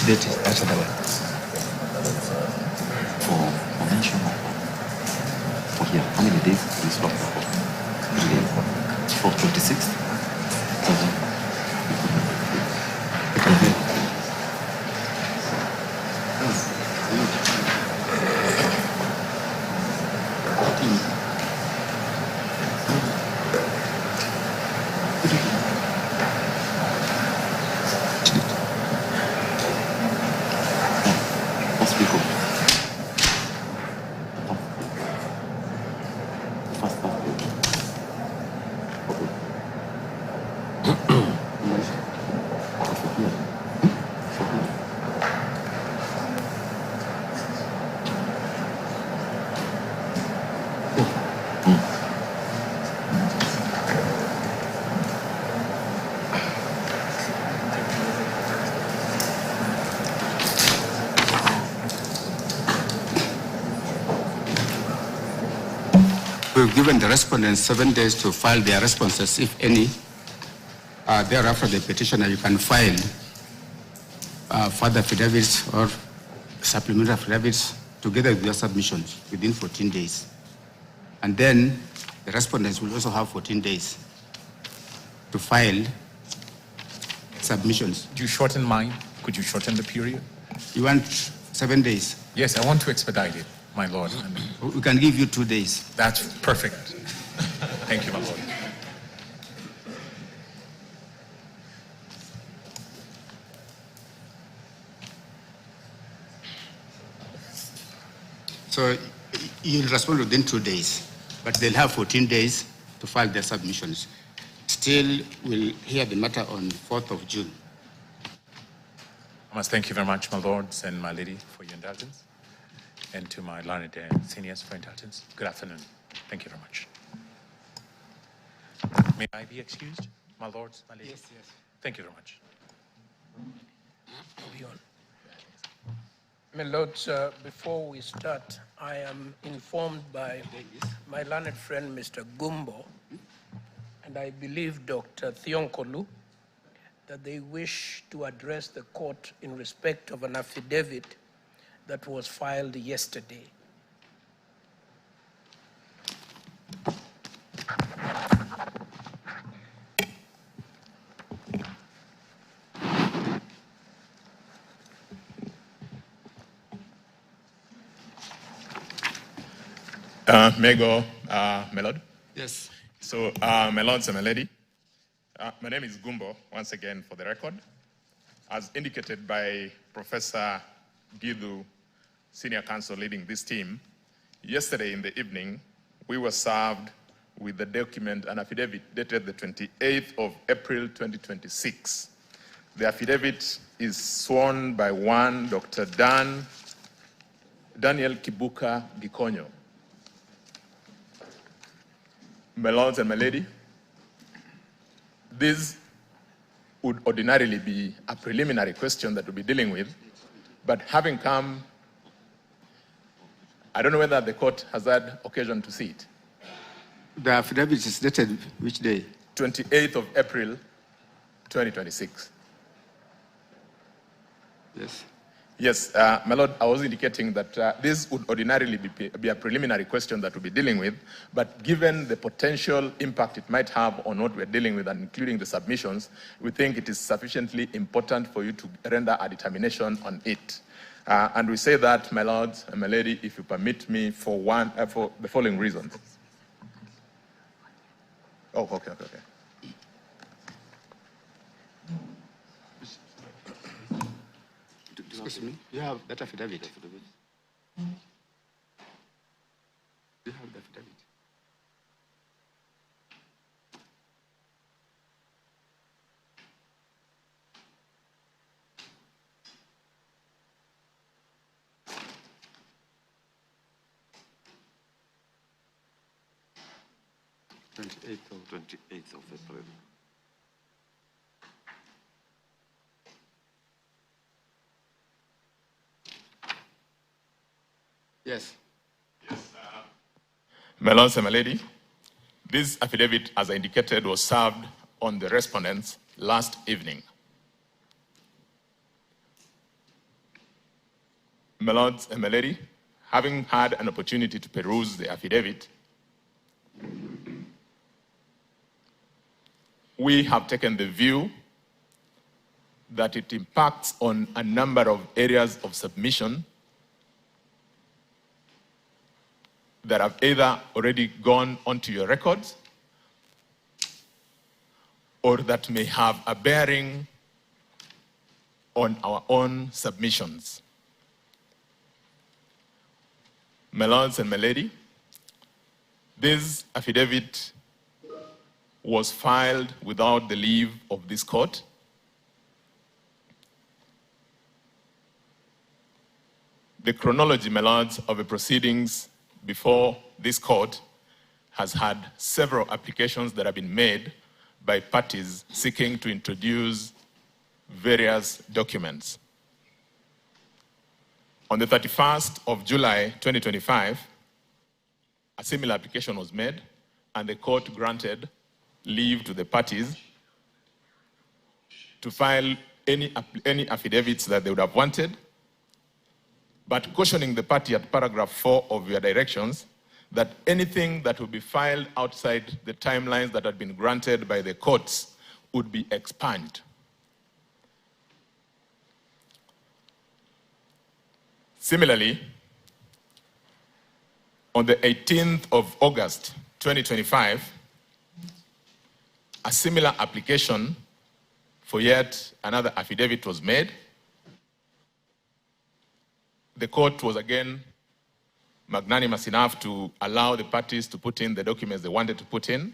date is that other one? For mention for here, how many days is this for? 3 days. For 26th? We've given the respondents 7 days to file their responses, if any. Thereafter, the petitioner, you can file further affidavits or supplementary affidavits together with your submissions within 14 days. And then the respondents will also have 14 days to file submissions. Do you shorten mine? Could you shorten the period? You want 7 days? Yes, I want to expedite it, my lord. We can give you 2 days. That's perfect. Thank you, my lord. So you'll respond within 2 days, but they'll have 14 days to file their submissions. Still, we'll hear the matter on 4th of June. I must thank you very much, my lords and my lady, for your indulgence, and to my learned seniors for indulgence. Good afternoon. Thank you very much. May I be excused, my lords, my lady? Yes, yes. Thank you very much. My lords, before we start, I am informed by my learned friend, Mr. Gumbo, and I believe Dr. Thionkolu, that they wish to address the court in respect of an affidavit that was filed yesterday. May I go, my lord? Yes. So, my lords and my lady, my name is Gumbo, once again for the record. As indicated by Professor Gidu, senior counsel leading this team, yesterday in the evening, we were served with the document, an affidavit dated the 28th of April, 2026. The affidavit is sworn by one Dr. Daniel Kibuka Gikonyo. My lords and my lady, this would ordinarily be a preliminary question that we'll be dealing with, but having come, I don't know whether the court has had occasion to see it. The affidavit is dated which day? 28th of April, 2026. Yes. Yes, my lord, I was indicating that this would ordinarily be a preliminary question that we'll be dealing with, but given the potential impact it might have on what we're dealing with, and including the submissions, we think it is sufficiently important for you to render a determination on it. And we say that, my lords and my lady, if you permit me, for the following reasons. Oh, okay. Excuse me, you have that affidavit? Do you have the affidavit? Twenty-eighth of April. Yes. My lords and my lady, this affidavit, as I indicated, was served on the respondents last evening. my lords and my lady, having had an opportunity to peruse the affidavit, we have taken the view that it impacts on a number of areas of submission that have either already gone onto your records or that may have a bearing on our own submissions. My lords and my lady, this affidavit was filed without the leave of this court. The chronology, my lords, of the proceedings before this court has had several applications that have been made by parties seeking to introduce various documents. On the 31st of July 2025, a similar application was made and the court granted leave to the parties to file any affidavits that they would have wanted, but cautioning the party at paragraph 4 of your directions that anything that would be filed outside the timelines that had been granted by the courts would be expunged. Similarly, on the 18th of August 2025, a similar application for yet another affidavit was made. The court was again magnanimous enough to allow the parties to put in the documents they wanted to put in,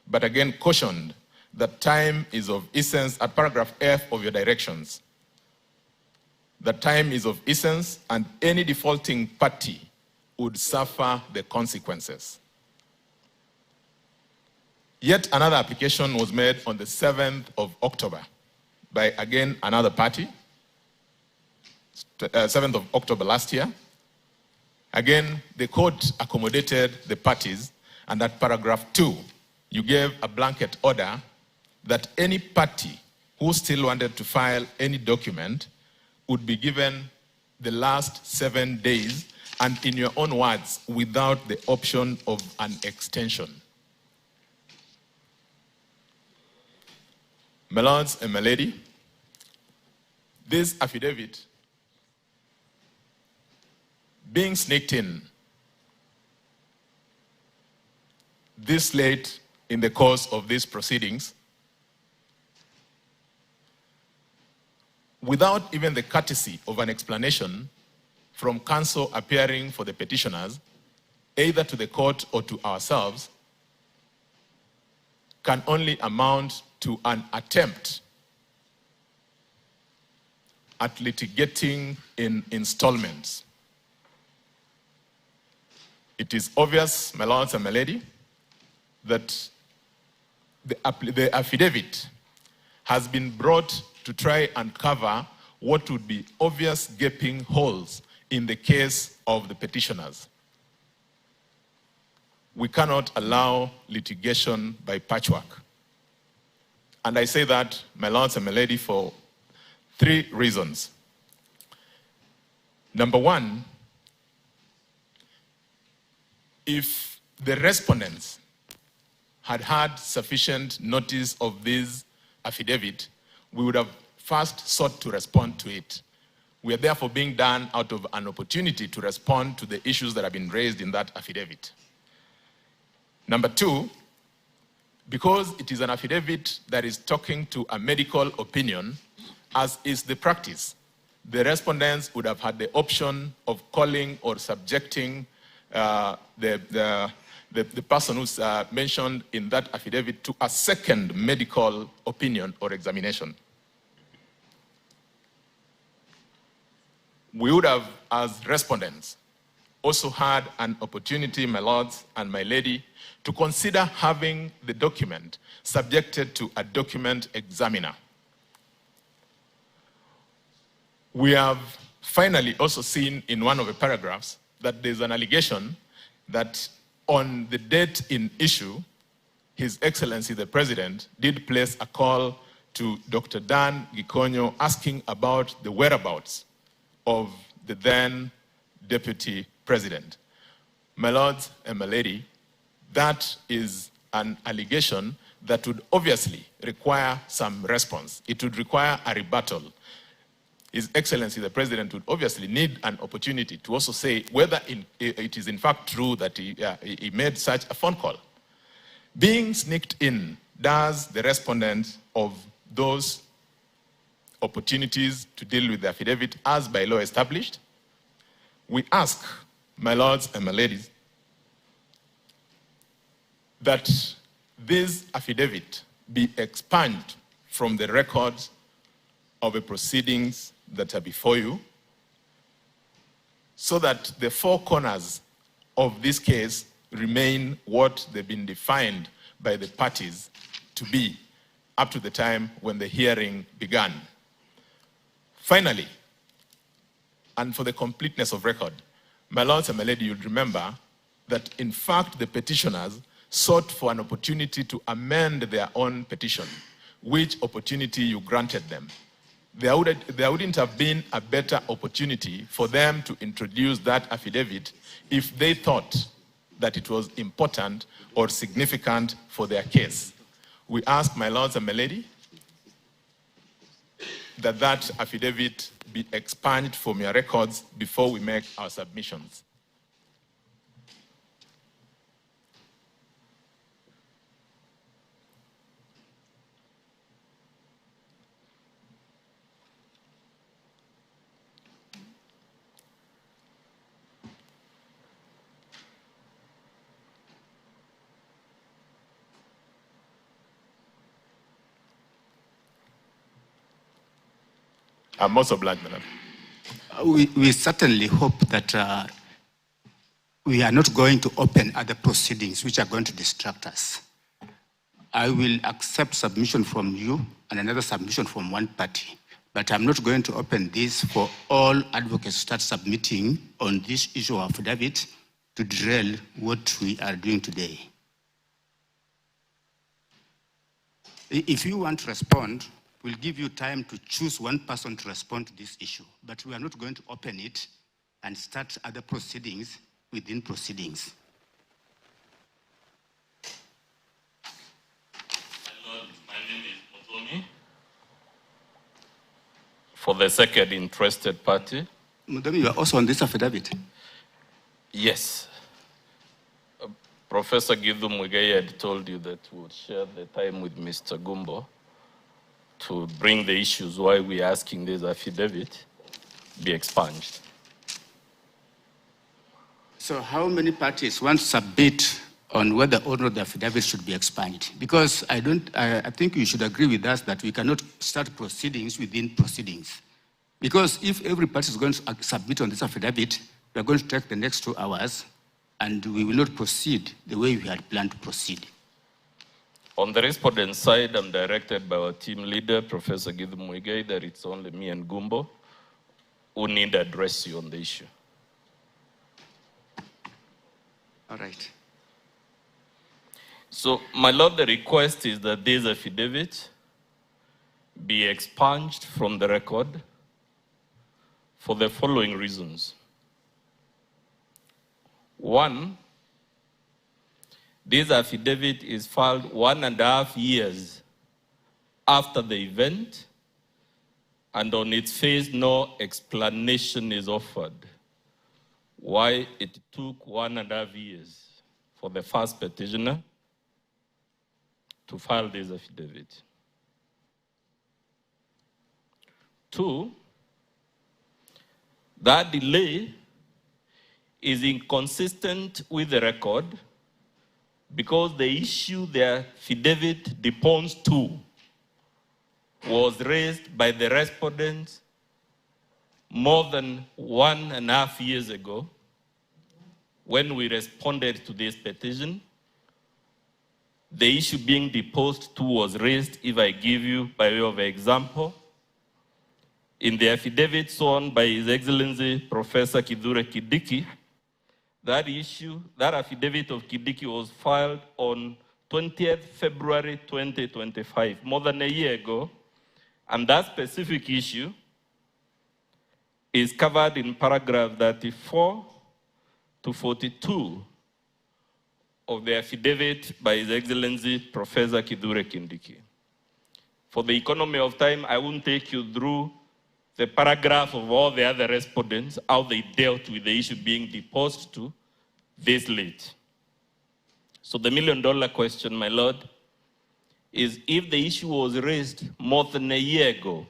but again cautioned that time is of essence at paragraph F of your directions. That time is of essence and any defaulting party would suffer the consequences. Yet another application was made on the 7th of October by again another party, 7th of October last year. Again, the court accommodated the parties, and at paragraph 2, you gave a blanket order that any party who still wanted to file any document would be given the last 7 days, and in your own words, without the option of an extension. My lords and my lady, this affidavit being sneaked in this late in the course of these proceedings, without even the courtesy of an explanation from counsel appearing for the petitioners, either to the court or to ourselves, can only amount to an attempt at litigating in installments. It is obvious, my lords and my lady, that the affidavit has been brought to try and cover what would be obvious gaping holes in the case of the petitioners. We cannot allow litigation by patchwork. And I say that, my lords and my lady, for 3 reasons. Number 1, if the respondents had had sufficient notice of this affidavit, we would have first sought to respond to it. We are therefore being done out of an opportunity to respond to the issues that have been raised in that affidavit. Number 2, because it is an affidavit that is talking to a medical opinion, as is the practice, the respondents would have had the option of calling or subjecting the person who's mentioned in that affidavit to a second medical opinion or examination. We would have, as respondents, also had an opportunity, my lords and my lady, to consider having the document subjected to a document examiner. We have finally also seen in one of the paragraphs that there's an allegation that on the date in issue, His Excellency the President did place a call to Dr. Dan Gikonyo asking about the whereabouts of the then Deputy President. My lords and my lady, that is an allegation that would obviously require some response. It would require a rebuttal. His Excellency, the President, would obviously need an opportunity to also say whether it is in fact true that he made such a phone call. Being sneaked in, does the respondent of those opportunities to deal with the affidavit as by law established? We ask, my lords and my ladies, that this affidavit be expunged from the records of the proceedings that are before you, so that the four corners of this case remain what they've been defined by the parties to be up to the time when the hearing began. Finally, and for the completeness of record, my lords and my lady, you'll remember that in fact the petitioners sought for an opportunity to amend their own petition, which opportunity you granted them. There wouldn't have been a better opportunity for them to introduce that affidavit if they thought that it was important or significant for their case. We ask, my lords and my lady, that that affidavit be expunged from your records before we make our submissions. I'm most obliged, madam. We certainly hope that we are not going to open other proceedings which are going to distract us. I will accept submission from you and another submission from one party, but I'm not going to open this for all advocates to start submitting on this issue of affidavit to derail what we are doing today. If you want to respond, we'll give you time to choose one person to respond to this issue, but we are not going to open it and start other proceedings within proceedings. My Lord, my name is Motomi. For the second interested party. Motomi, you are also on this affidavit? Yes. Professor Githu Muigai had told you that we would share the time with Mr. Gumbo to bring the issues why we are asking this affidavit be expunged. So how many parties want to submit on whether or not the affidavit should be expunged? Because I think you should agree with us that we cannot start proceedings within proceedings. Because if every party is going to submit on this affidavit, we are going to take the next 2 hours and we will not proceed the way we had planned to proceed. On the respondent side, I'm directed by our team leader, Professor Githu Muigai, that it's only me and Gumbo who need to address you on the issue. All right. So, my Lord, the request is that this affidavit be expunged from the record for the following reasons. One, this affidavit is filed 1.5 years after the event, and on its face, no explanation is offered why it took 1.5 years for the first petitioner to file this affidavit. Two, that delay is inconsistent with the record because the issue the affidavit deposed to was raised by the respondents more than 1.5 years ago when we responded to this petition. The issue being deposed to was raised, if I give you by way of example, in the affidavit sworn by His Excellency Professor Kithure Kindiki. That affidavit of Kindiki was filed on 20th February 2025, more than a year ago, and that specific issue is covered in paragraph 34 to 42 of the affidavit by His Excellency Professor Kithure Kindiki. For the economy of time, I won't take you through the paragraph of all the other respondents, how they dealt with the issue being deposed to this late. So the million-dollar question, my Lord, is if the issue was raised more than a year ago,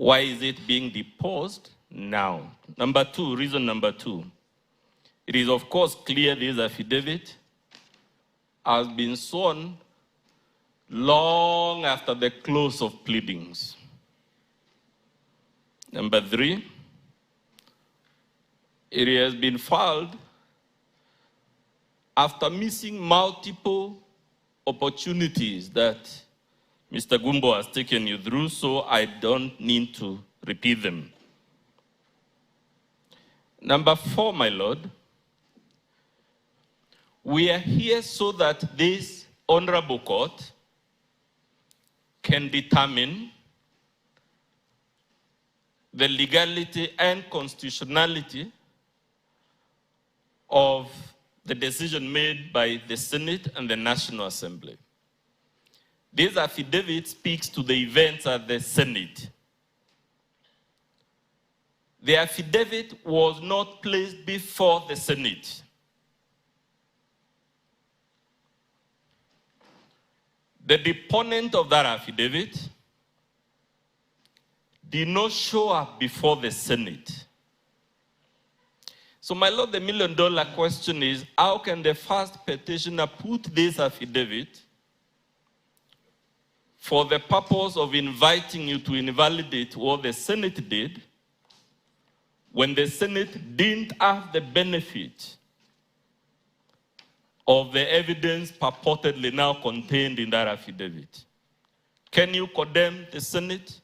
why is it being deposed now? Number two, reason number two, it is of course clear this affidavit has been sworn long after the close of pleadings. Number three, it has been filed after missing multiple opportunities that Mr. Gumbo has taken you through, so I don't need to repeat them. Number four, my Lord, we are here so that this honorable court can determine the legality and constitutionality of the decision made by the Senate and the National Assembly. This affidavit speaks to the events at the Senate. The affidavit was not placed before the Senate. The deponent of that affidavit did not show up before the Senate. So, my Lord, the million-dollar question is, how can the first petitioner put this affidavit for the purpose of inviting you to invalidate what the Senate did when the Senate didn't have the benefit of the evidence purportedly now contained in that affidavit? Can you condemn the Senate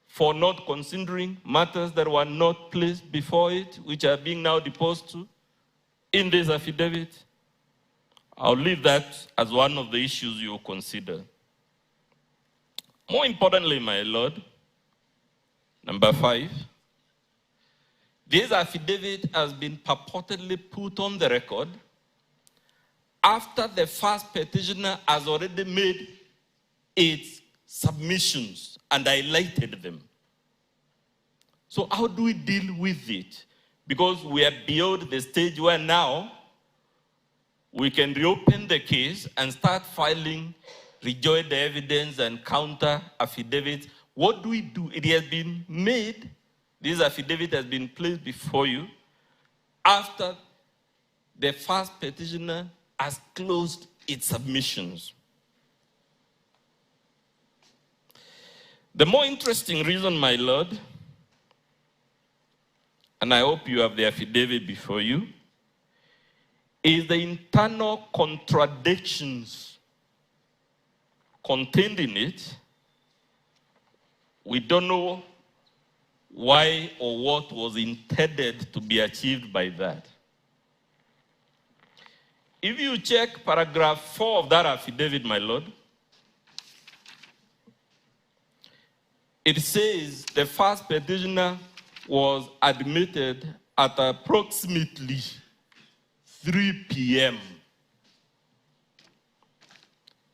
for not considering matters that were not placed before it, which are being now deposed to in this affidavit? I'll leave that as one of the issues you will consider. More importantly, my Lord, number five, this affidavit has been purportedly put on the record after the first petitioner has already made its submissions and highlighted them. So how do we deal with it? Because we are beyond the stage where now we can reopen the case and start filing rejoin the evidence and counter affidavits. What do we do? It has been made, this affidavit has been placed before you after the first petitioner has closed its submissions. The more interesting reason, my Lord, and I hope you have the affidavit before you, is the internal contradictions contained in it. We don't know why or what was intended to be achieved by that. If you check paragraph 4 of that affidavit, my Lord, it says the first petitioner was admitted at approximately 3 p.m.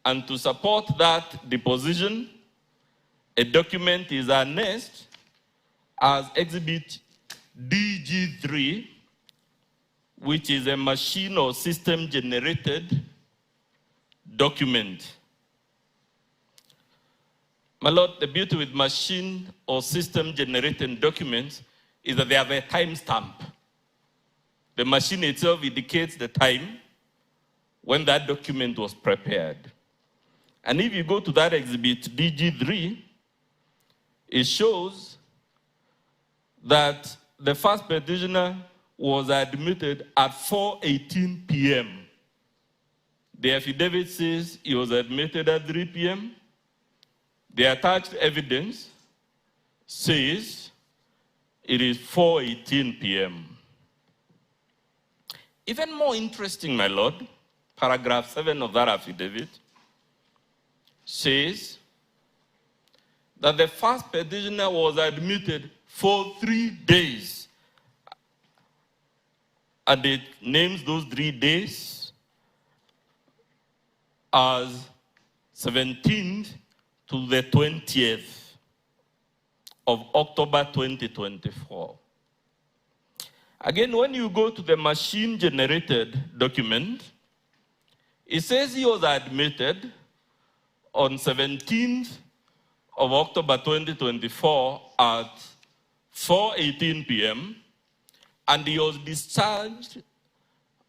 And to support that deposition, a document is annexed as Exhibit DG3, which is a machine or system-generated document. My Lord, the beauty with machine or system-generated documents is that they have a timestamp. The machine itself indicates the time when that document was prepared. And if you go to that exhibit DG3, it shows that the first petitioner was admitted at 4:18 p.m. The affidavit says he was admitted at 3 p.m. The attached evidence says it is 4:18 p.m. Even more interesting, my Lord, paragraph 7 of that affidavit says that the first petitioner was admitted for 3 days. And it names those 3 days as 17th to the 20th of October 2024. Again, when you go to the machine-generated document, it says he was admitted on 17th of October 2024 at 4:18 p.m. and he was discharged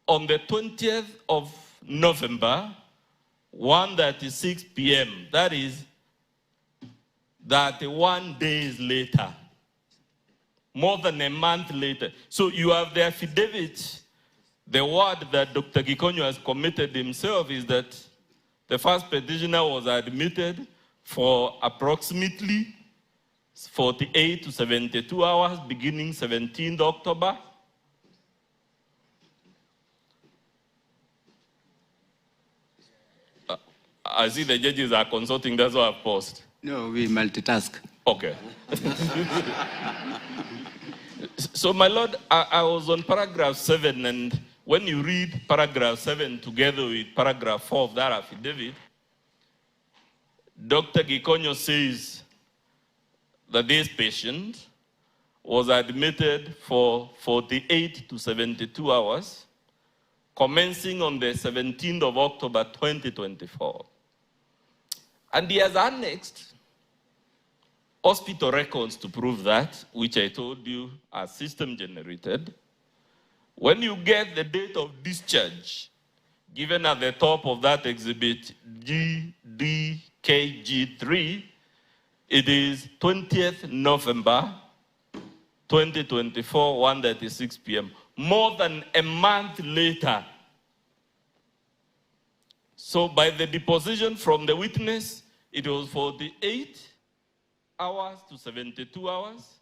on the 20th of November, 1:36 p.m. That is 31 days later, more than a month later. So you have the affidavit. The word that Dr. Gikonyo has committed himself is that the first petitioner was admitted for approximately 48 to 72 hours beginning 17th October. I see the judges are consulting, that's why I've paused. No, we multitask. Okay. So, my Lord, I was on paragraph 7, and when you read paragraph 7 together with paragraph 4 of that affidavit, Dr. Gikonyo says that this patient was admitted for 48 to 72 hours, commencing on the 17th of October 2024. And he has annexed hospital records to prove that, which I told you are system generated. When you get the date of discharge, given at the top of that exhibit GDKG3, it is 20th November 2024, 1:36 p.m. More than a month later. So by the deposition from the witness, it was 48 hours to 72 hours.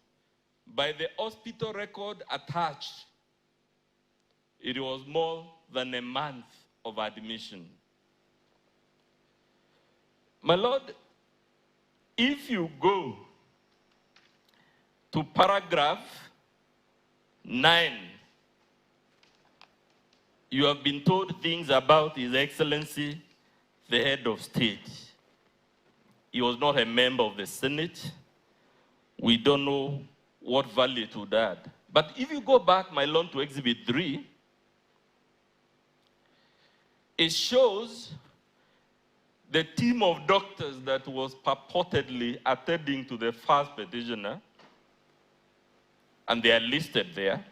By the hospital record attached, it was more than a month of admission. My Lord, if you go to paragraph 9, you have been told things about His Excellency, the head of state. He was not a member of the Senate. We don't know what value it would add. But if you go back, my Lord, to Exhibit 3, it shows the team of doctors that was purportedly attending to the first petitioner, and they are listed there.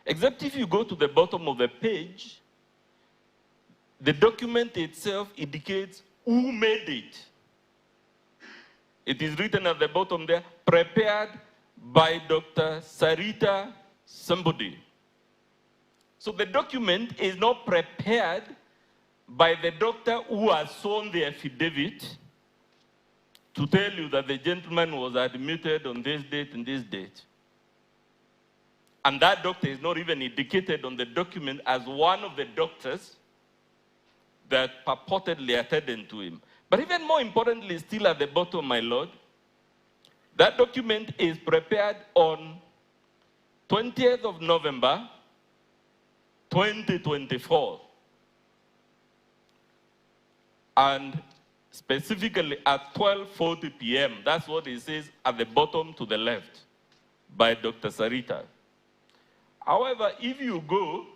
Except if you go to the bottom of the page, the document itself indicates who made it. It is written at the bottom there, prepared by Dr. Sarita somebody. So the document is not prepared by the doctor who has sworn the affidavit to tell you that the gentleman was admitted on this date and this date. And that doctor is not even indicated on the document as one of the doctors that purportedly attended to him. But even more importantly, still at the bottom, my Lord, that document is prepared on 20th of November, 2024. And specifically at 12:40 p.m., that's what it says at the bottom to the left by Dr. Sarita. However, if you go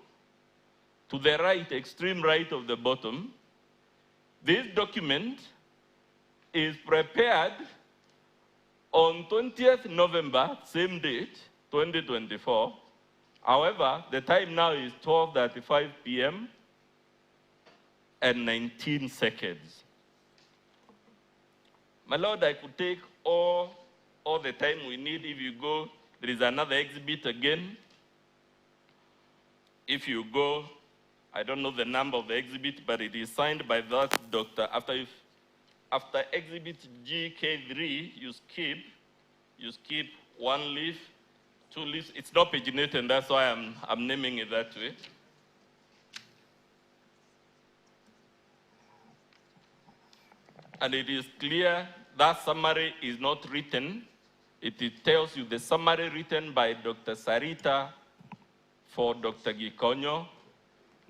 to the right, extreme right of the bottom, this document is prepared on 20th November, same date, 2024. However, the time now is 12:35 p.m. and 19 seconds. My Lord, I could take all the time we need. If you go, there is another exhibit again. If you go, I don't know the number of the exhibit, but it is signed by that doctor. After exhibit GK3, you skip one leaf, two leaves. It's not paginated, and that's why I'm naming it that way. And it is clear that summary is not written. It tells you the summary written by Dr. Sarita for Dr. Gikonyo.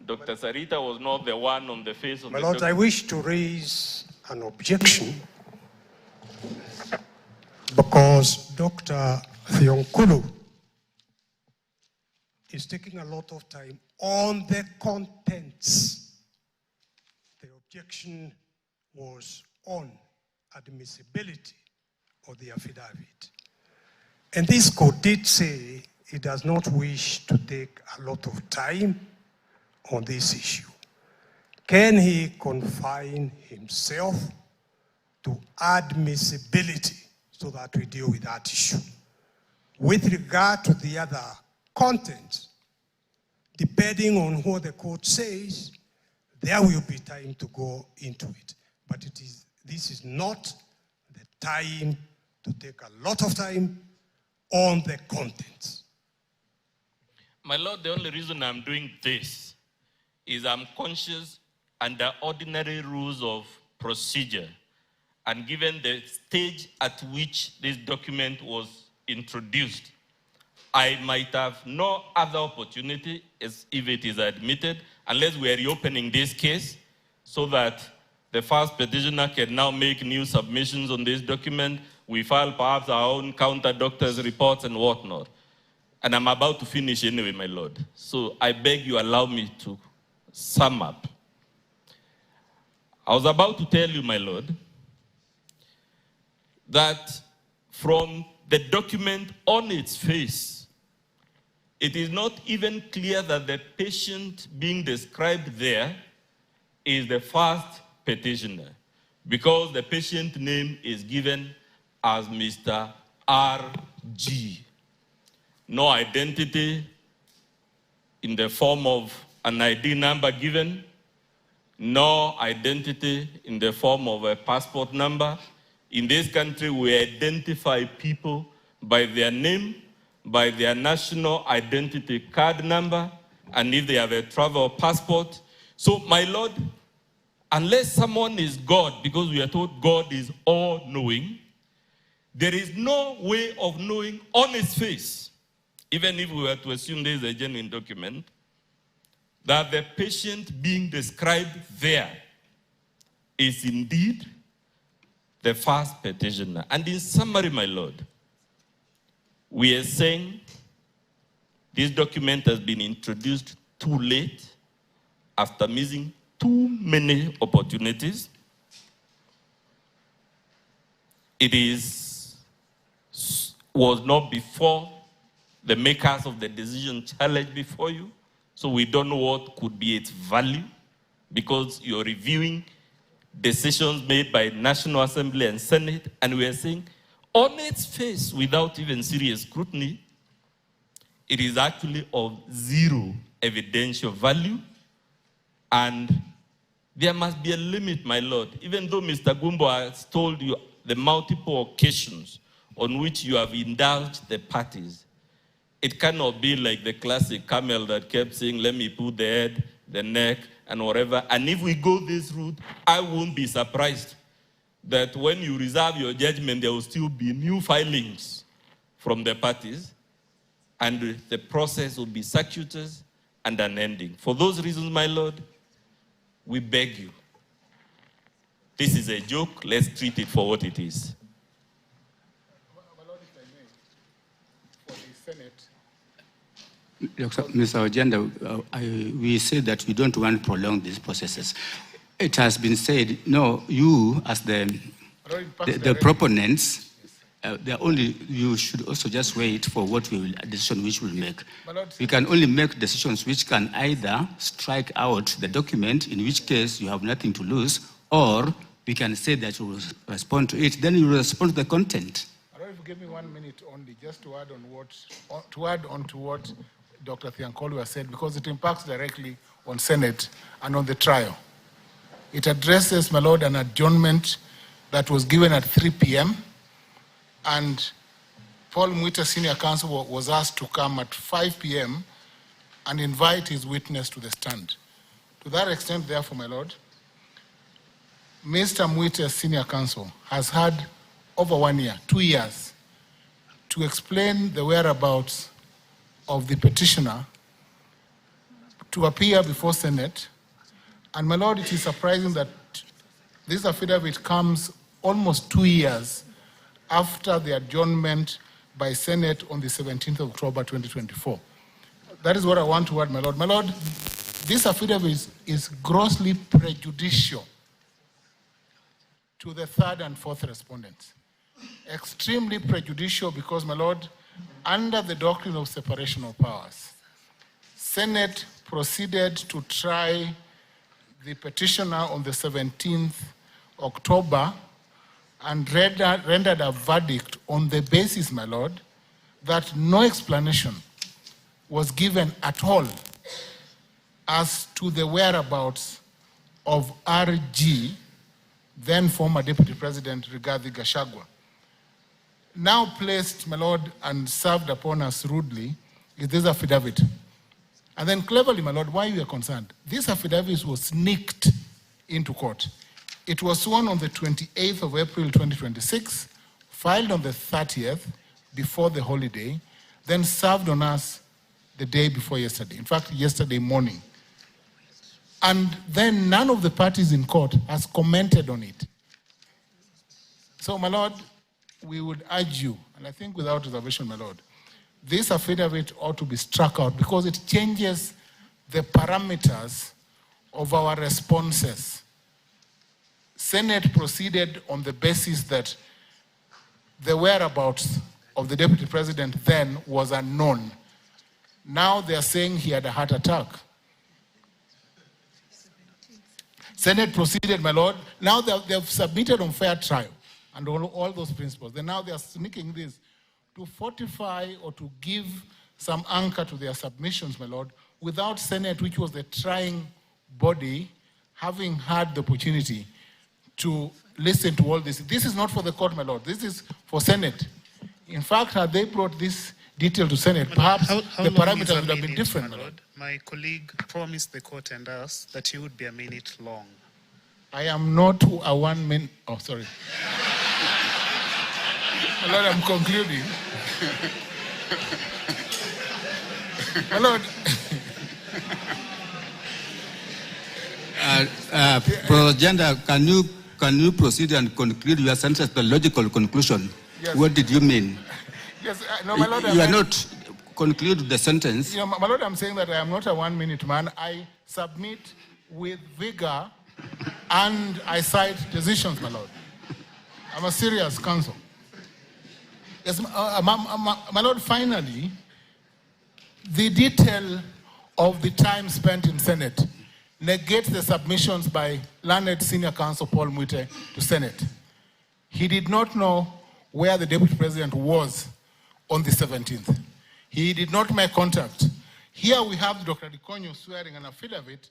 Dr. Sarita was not the one on the face of My the Lord, I document. wish to raise an objection because Dr. Thionkulu is taking a lot of time on the contents. The objection was on admissibility of the affidavit. And this court did say it does not wish to take a lot of time on this issue. Can he confine himself to admissibility so that we deal with that issue? With regard to the other contents, depending on what the court says, there will be time to go into it. But this is not the time to take a lot of time on the contents. My Lord, the only reason I'm doing this is I'm conscious under ordinary rules of procedure and given the stage at which this document was introduced, I might have no other opportunity as if it is admitted unless we are reopening this case so that the first petitioner can now make new submissions on this document. We file perhaps our own counter doctor's reports and whatnot. And I'm about to finish anyway, my Lord. So I beg you allow me to sum up. I was about to tell you, my Lord, that from the document on its face, it is not even clear that the patient being described there is the first petitioner, because the patient name is given as Mr. R.G. No identity in the form of an ID number given, no identity in the form of a passport number. In this country, we identify people by their name, by their national identity card number, and if they have a travel passport. So, my Lord, unless someone is God, because we are told God is all-knowing, there is no way of knowing on its face, even if we were to assume there is a genuine document, that the patient being described there is indeed the first petitioner. And in summary, my Lord, we are saying this document has been introduced too late after missing too many opportunities. It was not before the makers of the decision challenged before you, so we don't know what could be its value, because you're reviewing decisions made by National Assembly and Senate, and we are saying, on its face, without even serious scrutiny, it is actually of zero evidential value, and there must be a limit, my Lord. Even though Mr. Gumbo has told you the multiple occasions on which you have indulged the parties, it cannot be like the classic camel that kept saying, let me put the head, the neck, and whatever. And if we go this route, I won't be surprised that when you reserve your judgment, there will still be new filings from the parties, and the process will be circuitous and unending. For those reasons, my Lord, we beg you. This is a joke. Let's treat it for what it is. My Lord, if I may, for the Senate. Mr. Agenda, we say that we don't want to prolong these processes. It has been said, no, you as the proponents, you should also just wait for what we will, a decision which we'll make. We can only make decisions which can either strike out the document, in which case you have nothing to lose, or we can say that you will respond to it, then you will respond to the content. I don't know if you give me 1 minute only, just to add on to what Dr. Thionkolu has said, because it impacts directly on Senate and on the trial. It addresses, my Lord, an adjournment that was given at 3 p.m. and Paul Mwita, Senior Counsel, was asked to come at 5 p.m. and invite his witness to the stand. To that extent, therefore, my Lord, Mr. Mwita, Senior Counsel, has had over 1 year, 2 years, to explain the whereabouts of the petitioner, to appear before Senate. And my Lord, it is surprising that this affidavit comes almost 2 years after the adjournment by Senate on the 17th of October 2024. That is what I want to add, my Lord. My Lord, this affidavit is grossly prejudicial to the third and fourth respondents. Extremely prejudicial because, my Lord, under the doctrine of separation of powers, Senate proceeded to try the petitioner on the 17th October and rendered a verdict on the basis, my Lord, that no explanation was given at all as to the whereabouts of RG, then former Deputy President Rigathi Gachagua. Now placed, my Lord, and served upon us rudely is this affidavit. And then cleverly, my Lord, why we are concerned? This affidavit was sneaked into court. It was sworn on the 28th of April 2026, filed on the 30th before the holiday, then served on us the day before yesterday. In fact, yesterday morning. And then none of the parties in court has commented on it. So, my Lord, we would urge you, and I think without reservation, my Lord, this affidavit ought to be struck out because it changes the parameters of our responses. Senate proceeded on the basis that the whereabouts of the Deputy President then was unknown. Now they are saying he had a heart attack. Senate proceeded, my Lord. Now they have submitted on fair trial and all those principles. Then now they are sneaking this to fortify or to give some anchor to their submissions, my Lord, without Senate, which was the trying body, having had the opportunity to listen to all this. This is not for the court, my Lord. This is for Senate. In fact, had they brought this detail to Senate, perhaps the parameters would have been different, my Lord. My colleague promised the court and us that he would be a minute long. I am not a 1 minute. Oh, sorry. My Lord, I'm concluding. My Lord. Agenda, can you proceed and conclude your sentence, the logical conclusion? Yes. What did you mean? Yes, no, my Lord. You are not conclude the sentence. You know, my Lord, I'm saying that I am not a 1 minute man. I submit with vigor and I cite decisions, my Lord. I'm a serious counsel. Yes, my Lord, finally, the detail of the time spent in Senate negates the submissions by learned senior counsel Paul Mwite to Senate. He did not know where the Deputy President was on the 17th. He did not make contact. Here we have Dr. Gikonyo swearing an affidavit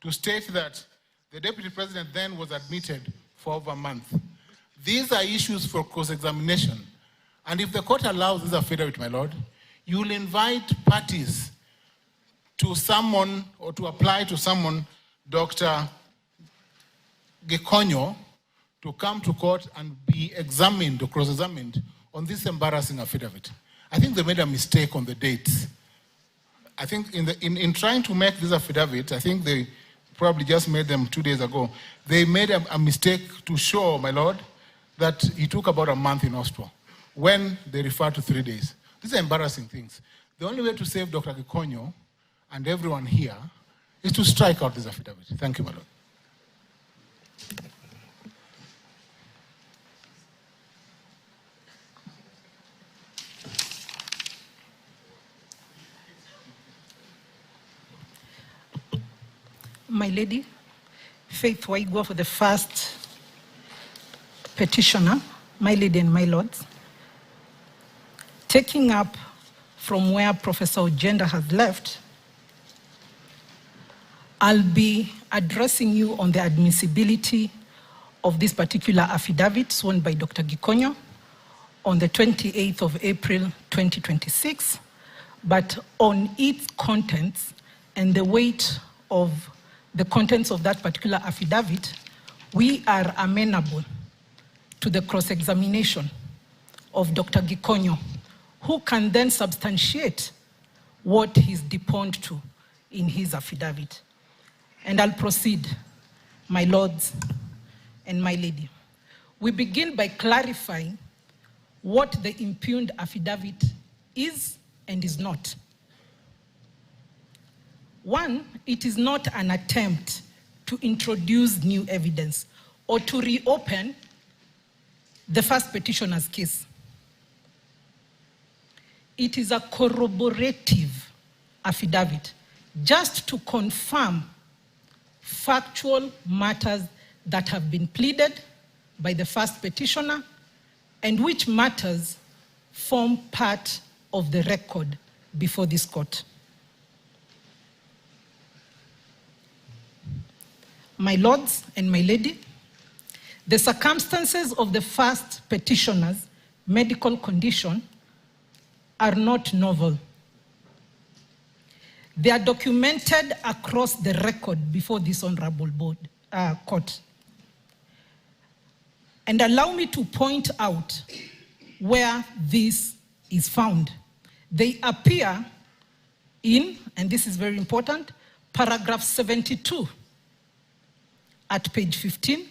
to state that the Deputy President then was admitted for over a month. These are issues for cross-examination. And if the court allows this affidavit, my Lord, you will invite parties to summon or to apply to someone, Dr. Gikonyo, to come to court and be examined or cross-examined on this embarrassing affidavit. I think they made a mistake on the dates. I think in trying to make this affidavit, I think they probably just made them 2 days ago. They made a mistake to show, my Lord, that he took about a month in Austria when they refer to 3 days. These are embarrassing things. The only way to save Dr. Gikonyo and everyone here is to strike out this affidavit. Thank you, my Lord. My Lady, Faith Waigwa for the first petitioner, my Lady and my Lords. Taking up from where Professor Ojenda has left, I'll be addressing you on the admissibility of this particular affidavit sworn by Dr. Gikonyo on the 28th of April 2026, but on its contents and the weight of the contents of that particular affidavit, we are amenable to the cross-examination of Dr. Gikonyo, who can then substantiate what he's deponed to in his affidavit. And I'll proceed, my lords and my lady. We begin by clarifying what the impugned affidavit is and is not. One, it is not an attempt to introduce new evidence or to reopen the first petitioner's case. It is a corroborative affidavit just to confirm factual matters that have been pleaded by the first petitioner and which matters form part of the record before this court. My lords and my lady, the circumstances of the first petitioner's medical condition are not novel. They are documented across the record before this honorable court. And allow me to point out where this is found. They appear in, and this is very important, paragraph 72 at page 15,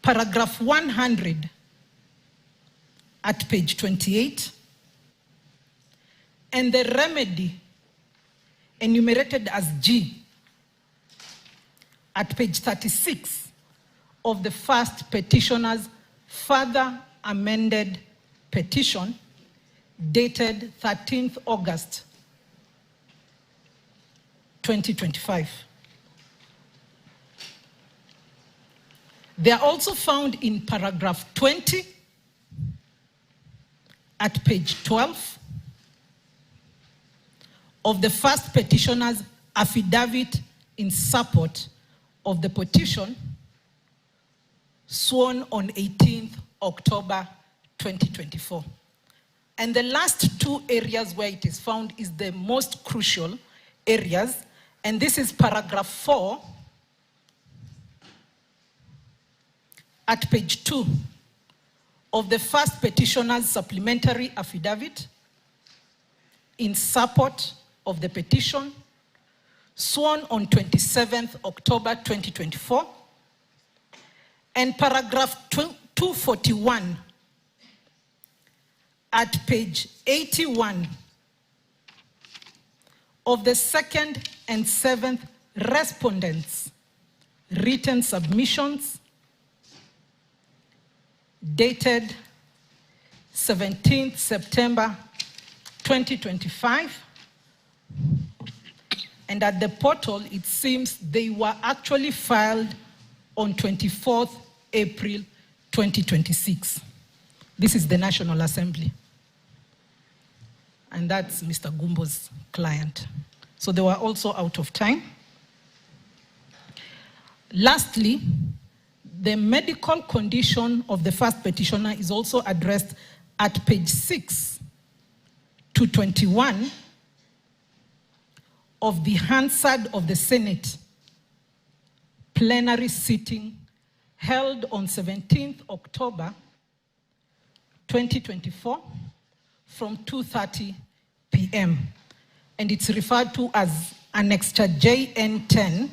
paragraph 100 at page 28, and the remedy enumerated as G at page 36 of the first petitioner's further amended petition dated 13th August 2025. They are also found in paragraph 20 at page 12 of the first petitioner's affidavit in support of the petition sworn on 18th October 2024. And the last two areas where it is found is the most crucial areas, and this is paragraph 4 at page 2 of the first petitioner's supplementary affidavit in support of the petition sworn on 27th October 2024, and paragraph 241 at page 81 of the second and seventh respondents' written submissions dated 17th September 2025. And at the portal, it seems they were actually filed on 24th April 2026. This is the National Assembly. And that's Mr. Gumbo's client. So they were also out of time. Lastly, the medical condition of the first petitioner is also addressed at page 6 to 21 of the Hansard of the Senate plenary sitting held on 17th October 2024 from 2:30 p.m. And it's referred to as Annexure JN10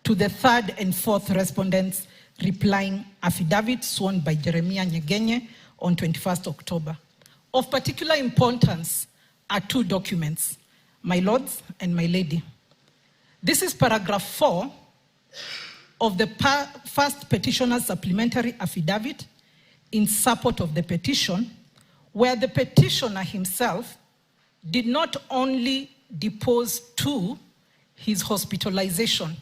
to the third and fourth respondents replying affidavit sworn by Jeremiah Nyegenye on 21st October. Of particular importance are two documents, my lords and my lady. This is paragraph 4 of the first petitioner's supplementary affidavit in support of the petition, where the petitioner himself did not only depose to his hospitalization,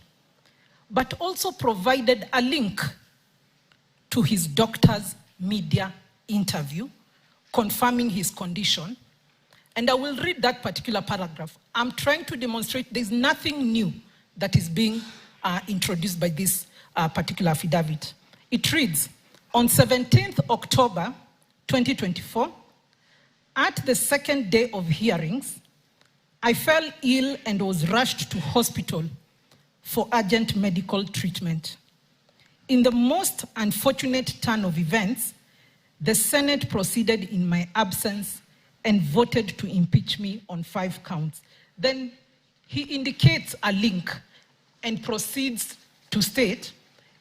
but also provided a link to his doctor's media interview confirming his condition. And I will read that particular paragraph. I'm trying to demonstrate there's nothing new that is being introduced by this particular affidavit. It reads, on 17th October 2024, at the second day of hearings, I fell ill and was rushed to hospital for urgent medical treatment. In the most unfortunate turn of events, the Senate proceeded in my absence and voted to impeach me on 5 counts. Then he indicates a link and proceeds to state,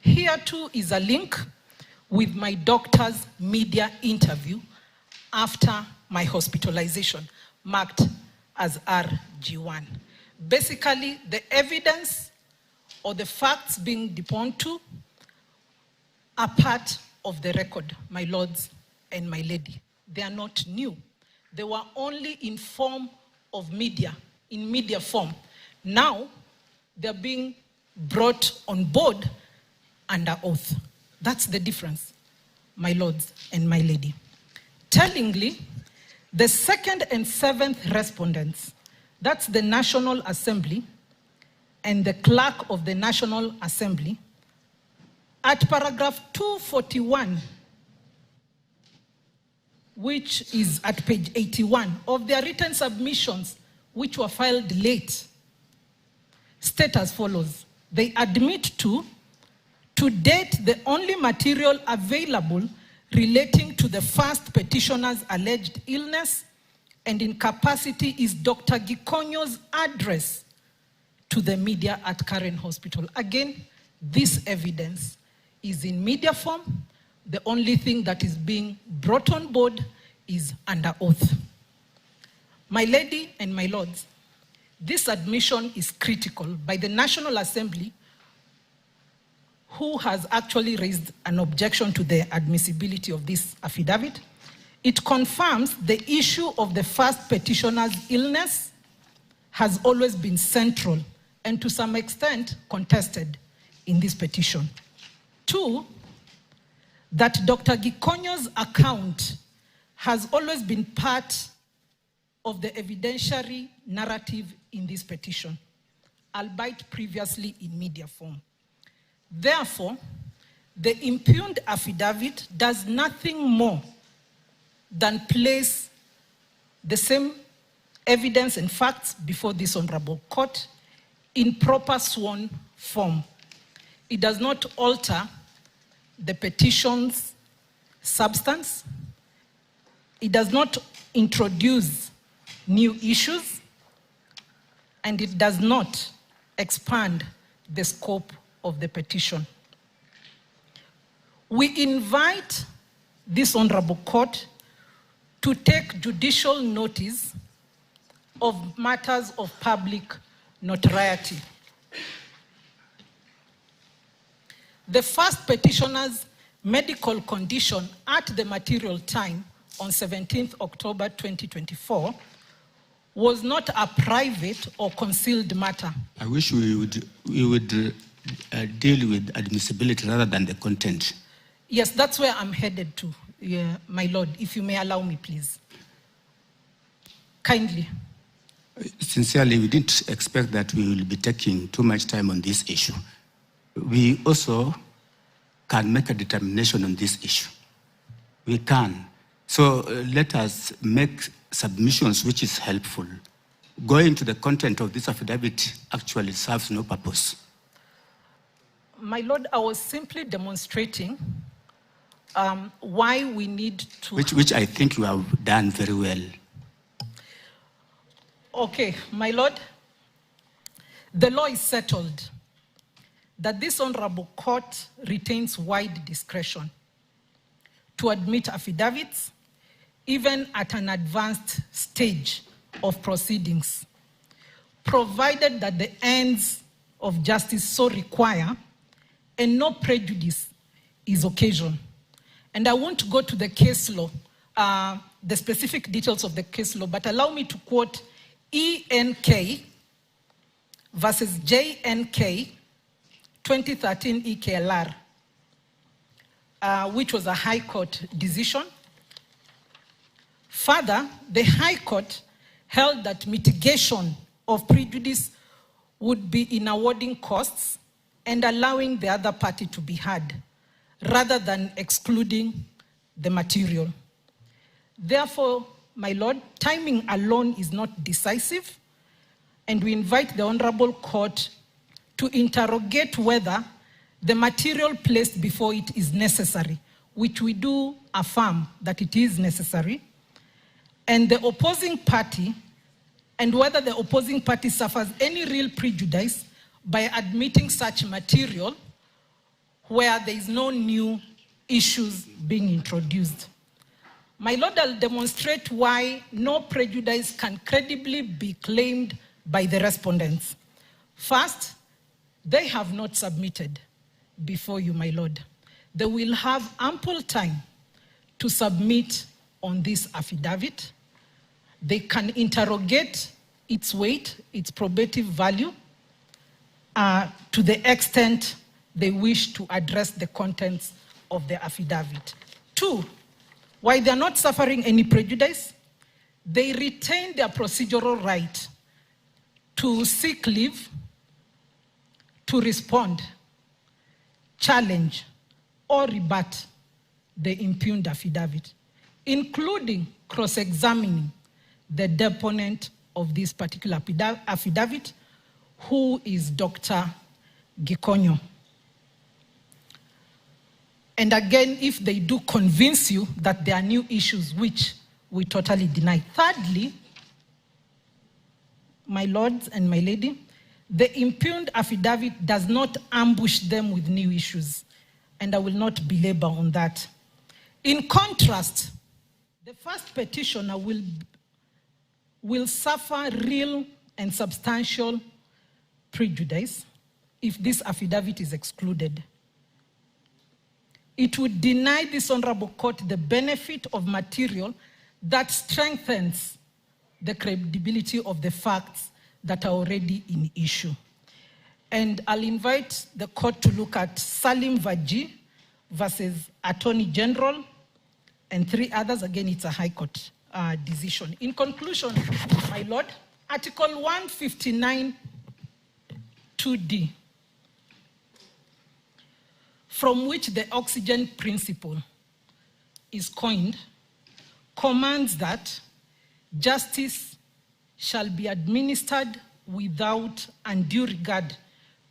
here too is a link with my doctor's media interview after my hospitalization, marked as RG1. Basically, the evidence or the facts being deponed to are part of the record, my lords and my lady. They are not new. They were only in form of media, in media form. Now, they're being brought on board under oath. That's the difference, my lords and my lady. Tellingly, the 2nd and 7th respondents, that's the National Assembly and the clerk of the National Assembly, at paragraph 241, which is at page 81 of their written submissions, which were filed late, state as follows. They admit to date, the only material available relating to the first petitioner's alleged illness and incapacity is Dr. Gikonyo's address to the media at Karen Hospital. Again, this evidence is in media form. The only thing that is being brought on board is under oath. My lady and my lords, this admission is critical by the National Assembly, who has actually raised an objection to the admissibility of this affidavit. It confirms the issue of the first petitioner's illness has always been central and to some extent contested in this petition. 2, that Dr. Gikonyo's account has always been part of the evidentiary narrative in this petition, albeit previously in media form. Therefore, the impugned affidavit does nothing more than place the same evidence and facts before this honorable court in proper sworn form. It does not alter the petition's substance. It does not introduce new issues, and it does not expand the scope of the petition. We invite this honorable court to take judicial notice of matters of public notoriety. The first petitioner's medical condition at the material time on 17th October 2024 was not a private or concealed matter. I wish we would deal with admissibility rather than the content. Yes, that's where I'm headed to, my lord, if you may allow me, please. Kindly. Sincerely, we didn't expect that we will be taking too much time on this issue. We also can make a determination on this issue. We can. So let us make submissions which is helpful. Going to the content of this affidavit actually serves no purpose. My lord, I was simply demonstrating why we need to... Which I think you have done very well. Okay, my lord, the law is settled that this honorable court retains wide discretion to admit affidavits even at an advanced stage of proceedings, provided that the ends of justice so require and no prejudice is occasioned. And I won't go to the case law, the specific details of the case law, but allow me to quote ENK versus JNK 2013 EKLR, which was a High Court decision. Further, the High Court held that mitigation of prejudice would be in awarding costs and allowing the other party to be heard, rather than excluding the material. Therefore, my lord, timing alone is not decisive, and we invite the honorable court to interrogate whether the material placed before it is necessary, which we do affirm that it is necessary, and the opposing party, and whether the opposing party suffers any real prejudice by admitting such material where there is no new issues being introduced. My Lord, I'll demonstrate why no prejudice can credibly be claimed by the respondents. First, they have not submitted before you, my Lord. They will have ample time to submit on this affidavit. They can interrogate its weight, its probative value, to the extent they wish to address the contents of the affidavit. Two, while they are not suffering any prejudice, they retain their procedural right to seek leave, to respond, challenge, or rebut the impugned affidavit, including cross-examining the deponent of this particular affidavit, who is Dr. Gikonyo. And again, if they do convince you that there are new issues, which we totally deny. Thirdly, my lords and my lady, the impugned affidavit does not ambush them with new issues, and I will not belabor on that. In contrast, the first petitioner will suffer real and substantial prejudice if this affidavit is excluded. It would deny this honorable court the benefit of material that strengthens the credibility of the facts that are already in issue. And I'll invite the court to look at Salim Vaji versus Attorney General and three others. Again, it's a High Court decision. In conclusion, my Lord, Article 159 2D, from which the oxygen principle is coined, commands that justice shall be administered without undue regard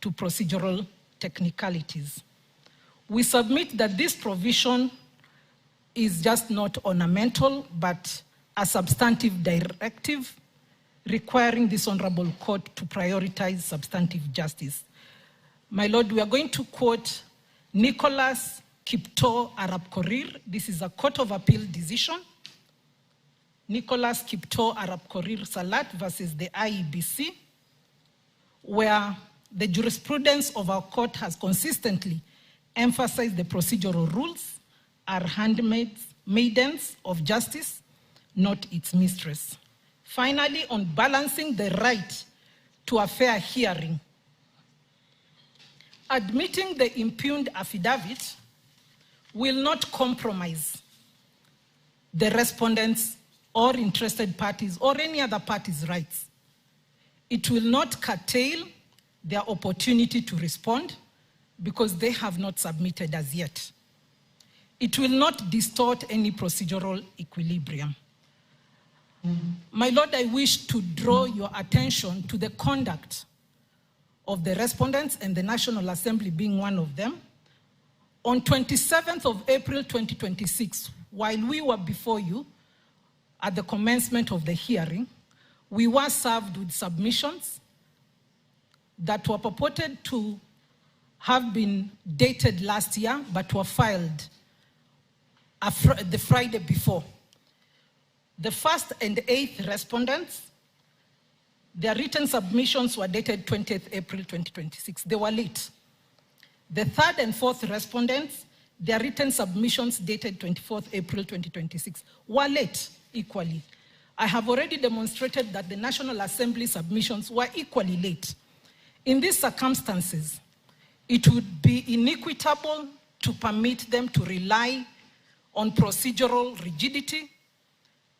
to procedural technicalities. We submit that this provision is just not ornamental, but a substantive directive requiring this honorable court to prioritize substantive justice. My Lord, we are going to quote Nicholas Kipto Arab Korir. This is a Court of Appeal decision. Nicholas Kipto Arab Korir Salat versus the IEBC, where the jurisprudence of our court has consistently emphasized the procedural rules are handmaidens of justice, not its mistress. Finally, on balancing the right to a fair hearing, admitting the impugned affidavit will not compromise the respondents or interested parties or any other party's rights. It will not curtail their opportunity to respond because they have not submitted as yet. It will not distort any procedural equilibrium. My Lord, I wish to draw your attention to the conduct of the respondents, and the National Assembly being one of them. On 27th of April 2026, while we were before you at the commencement of the hearing, we were served with submissions that were purported to have been dated last year, but were filed the Friday before. The first and 8th respondents, their written submissions were dated 20th April 2026. They were late. The 3rd and 4th respondents, their written submissions dated 24th April 2026 were late equally. I have already demonstrated that the National Assembly submissions were equally late. In these circumstances, it would be inequitable to permit them to rely on procedural rigidity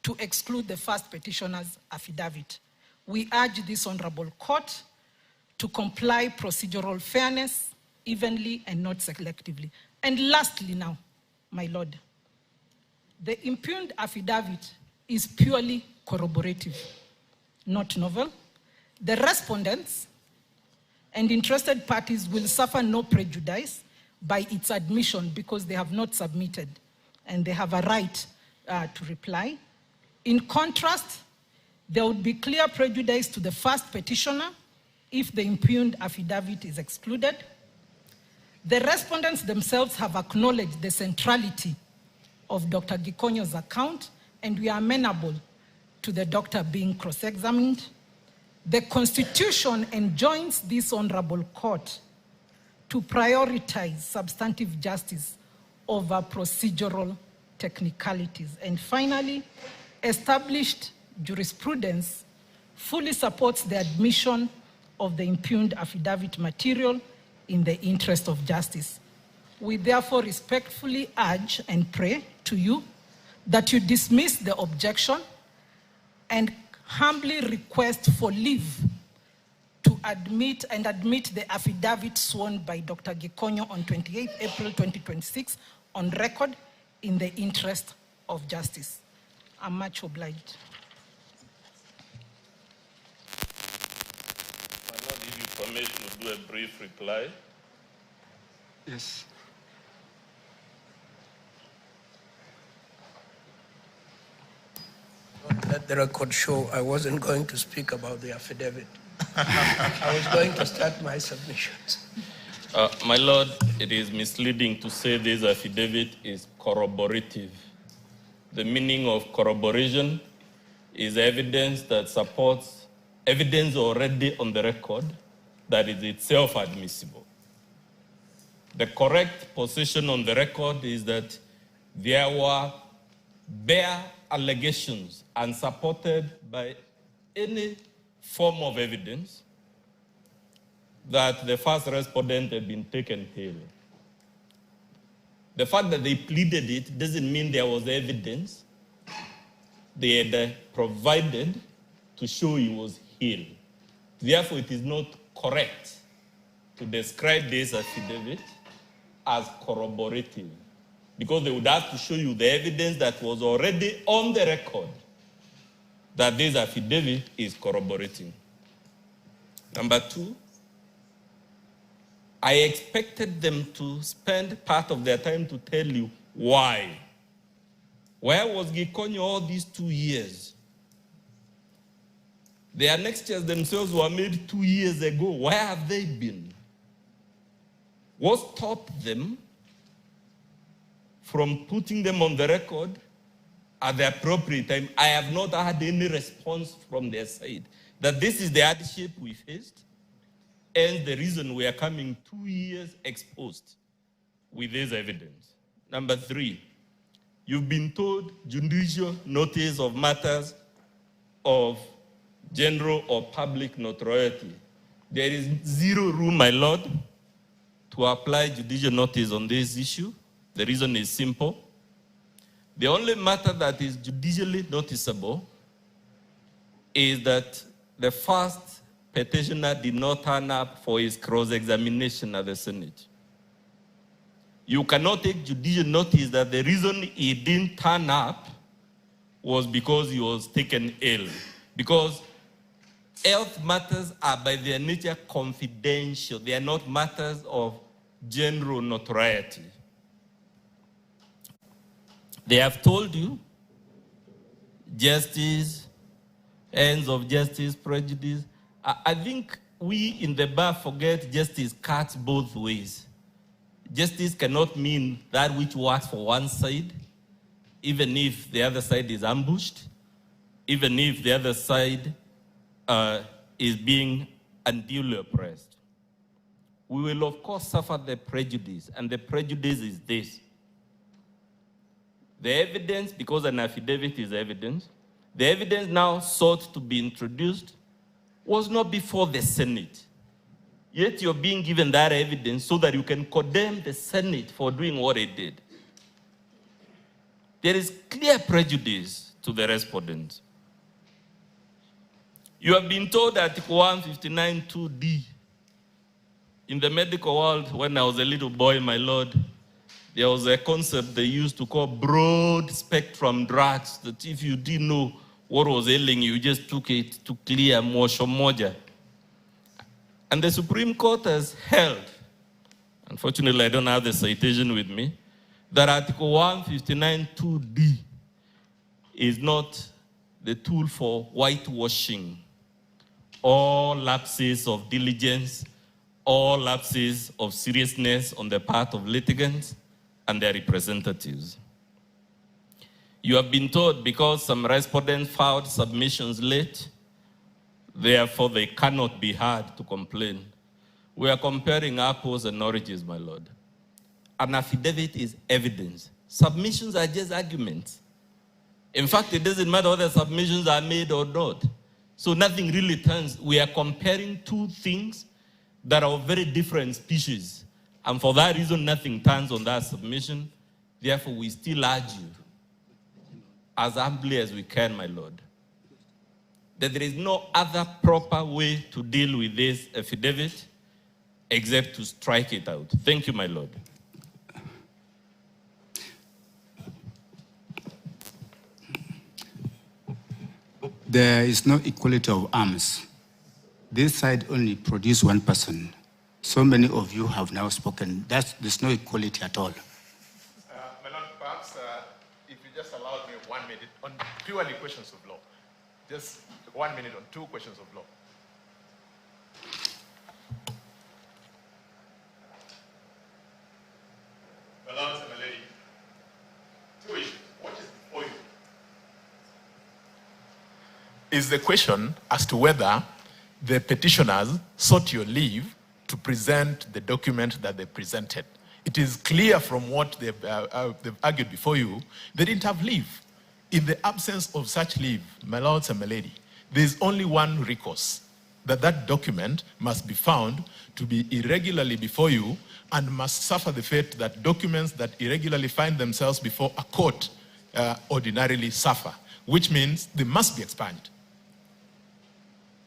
to exclude the first petitioner's affidavit. We urge this honorable court to comply procedural fairness evenly and not selectively. And lastly now, my Lord, the impugned affidavit is purely corroborative, not novel. The respondents and interested parties will suffer no prejudice by its admission because they have not submitted and they have a right to reply. In contrast, there would be clear prejudice to the first petitioner if the impugned affidavit is excluded. The respondents themselves have acknowledged the centrality of Dr. Gikonyo's account, and we are amenable to the doctor being cross-examined. The Constitution enjoins this honorable court to prioritize substantive justice over procedural technicalities. And finally, established jurisprudence fully supports the admission of the impugned affidavit material in the interest of justice. We therefore respectfully urge and pray to you that you dismiss the objection and humbly request for leave to admit the affidavit sworn by Dr. Gikonyo on 28 April 2026 on record in the interest of justice. I'm much obliged. My Lord, if you permit, we'll do a brief reply. Yes. Let the record show I wasn't going to speak about the affidavit. I was going to start my submissions. My Lord, it is misleading to say this affidavit is corroborative. The meaning of corroboration is evidence that supports evidence already on the record that is itself admissible. The correct position on the record is that there were bare allegations unsupported by any form of evidence that the first respondent had been taken ill. The fact that they pleaded it doesn't mean there was evidence they had provided to show he was ill. Therefore, it is not correct to describe this affidavit as corroborative, because they would have to show you the evidence that was already on the record that this affidavit is corroborating. Number two, I expected them to spend part of their time to tell you why. Where was Gikonyo all these 2 years? The annexures themselves were made 2 years ago. Where have they been? What stopped them from putting them on the record at the appropriate time? I have not had any response from their side that this is the hardship we faced and the reason we are coming 2 years exposed with this evidence. Number three, you've been told judicial notice of matters of general or public notoriety. There is zero room, my Lord, to apply judicial notice on this issue. The reason is simple. The only matter that is judicially noticeable is that the first petitioner did not turn up for his cross-examination at the Senate. You cannot take judicial notice that the reason he didn't turn up was because he was taken ill. Because health matters are by their nature confidential. They are not matters of general notoriety. They have told you justice, ends of justice, prejudice. I think we in the bar forget justice cuts both ways. Justice cannot mean that which works for one side, even if the other side is ambushed, even if the other side is being unduly oppressed. We will, of course, suffer the prejudice, and the prejudice is this. The evidence, because an affidavit is evidence, the evidence now sought to be introduced was not before the Senate. Yet you're being given that evidence so that you can condemn the Senate for doing what it did. There is clear prejudice to the respondents. You have been told Article 159(2)(d). In the medical world, when I was a little boy, my Lord, there was a concept they used to call broad spectrum drugs, that if you didn't know what was ailing you, just took it to clear mosho moja. And the Supreme Court has held, unfortunately I don't have the citation with me, that Article 159(2)(d) is not the tool for whitewashing all lapses of diligence, all lapses of seriousness on the part of litigants and their representatives. You have been told because some respondents filed submissions late, therefore they cannot be heard to complain. We are comparing apples and oranges, my lord. An affidavit is evidence. Submissions are just arguments. In fact, it doesn't matter whether submissions are made or not. So nothing really turns. We are comparing two things that are of very different species. And for that reason, nothing turns on that submission. Therefore, we still urge you, as humbly as we can, my lord, that there is no other proper way to deal with this affidavit except to strike it out. Thank you, my lord. There is no equality of arms. This side only produced one person. So many of you have now spoken. There's no equality at all. My lord, perhaps if you just allowed me 1 minute on purely questions of law. Just 1 minute on 2 questions of law. My lords and my lady, 2 issues. What is before you is the question as to whether the petitioners sought your leave to present the document that they presented. It is clear from what they've argued before you, they didn't have leave. In the absence of such leave, my lords and my lady, there is only one recourse, that that document must be found to be irregularly before you and must suffer the fate that documents that irregularly find themselves before a court ordinarily suffer, which means they must be expunged.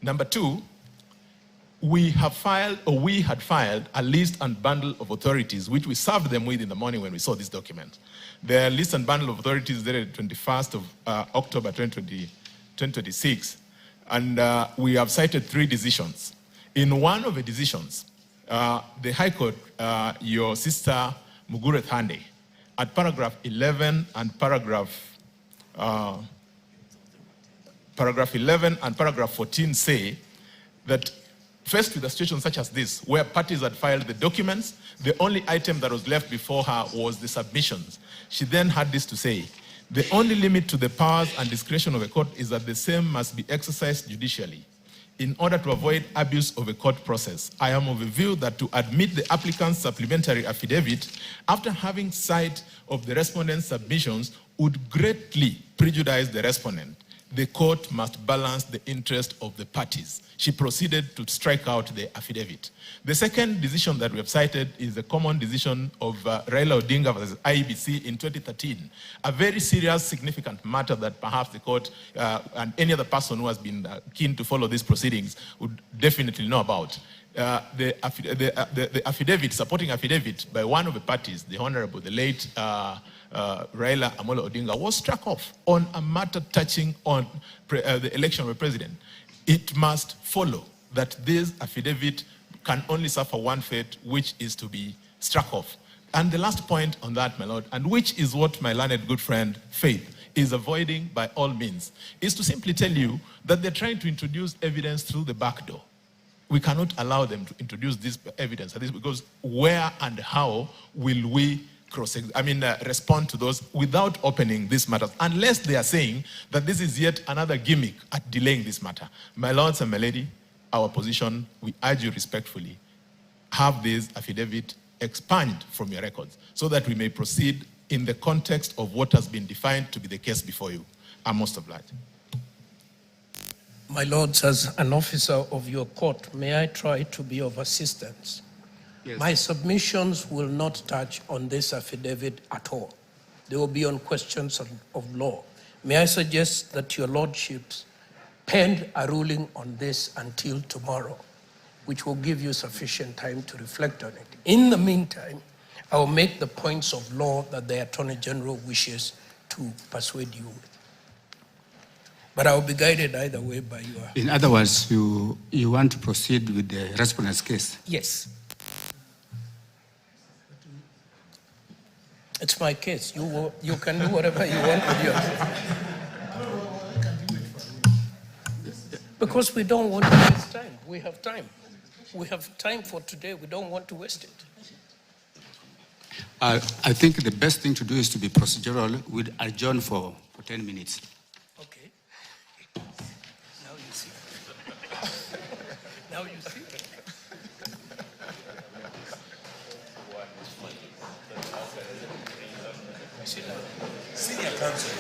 Number 2, we had filed a list and bundle of authorities, which we served them with in the morning when we saw this document. The list and bundle of authorities dated 21st of October 2026, and we have cited 3 decisions. In one of the decisions, the High Court, your sister Mugure Thande, at paragraph 11 and paragraph 11 and paragraph 14 say that faced with a situation such as this, where parties had filed the documents, the only item that was left before her was the submissions. She then had this to say: the only limit to the powers and discretion of a court is that the same must be exercised judicially. In order to avoid abuse of a court process, I am of the view that to admit the applicant's supplementary affidavit after having sight of the respondent's submissions would greatly prejudice the respondent. The court must balance the interest of the parties. She proceeded to strike out the affidavit. The second decision that we have cited is the common decision of Raila Odinga versus IEBC in 2013, a very serious, significant matter that perhaps the court and any other person who has been keen to follow these proceedings would definitely know about. The affidavit, supporting affidavit by one of the parties, the Honorable, the late Raila Amolo Odinga, was struck off on a matter touching on the election of a president. It must follow that this affidavit can only suffer one fate, which is to be struck off. And the last point on that, my lord, and which is what my learned good friend Faith is avoiding by all means, is to simply tell you that they're trying to introduce evidence through the back door. We cannot allow them to introduce this evidence, because where and how will we respond to those without opening this matter, unless they are saying that this is yet another gimmick at delaying this matter. My lords and my lady, our position, we urge you respectfully, have this affidavit expunged from your records so that we may proceed in the context of what has been defined to be the case before you. I'm most obliged. My lords, as an officer of your court, may I try to be of assistance? Yes. My submissions will not touch on this affidavit at all. They will be on questions of law. May I suggest that your lordships pend a ruling on this until tomorrow, which will give you sufficient time to reflect on it. In the meantime, I will make the points of law that the Attorney General wishes to persuade you with. But I'll be guided either way by your... In other words, you want to proceed with the respondent's case? Yes. It's my case. You can do whatever you want with yours. Because we don't want to waste time. We have time. We have time for today. We don't want to waste it. I think the best thing to do is to be procedural. We'll adjourn for 10 minutes. Okay. Now you see. Now you see. Senior counsel.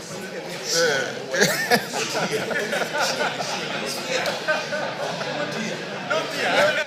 Not here.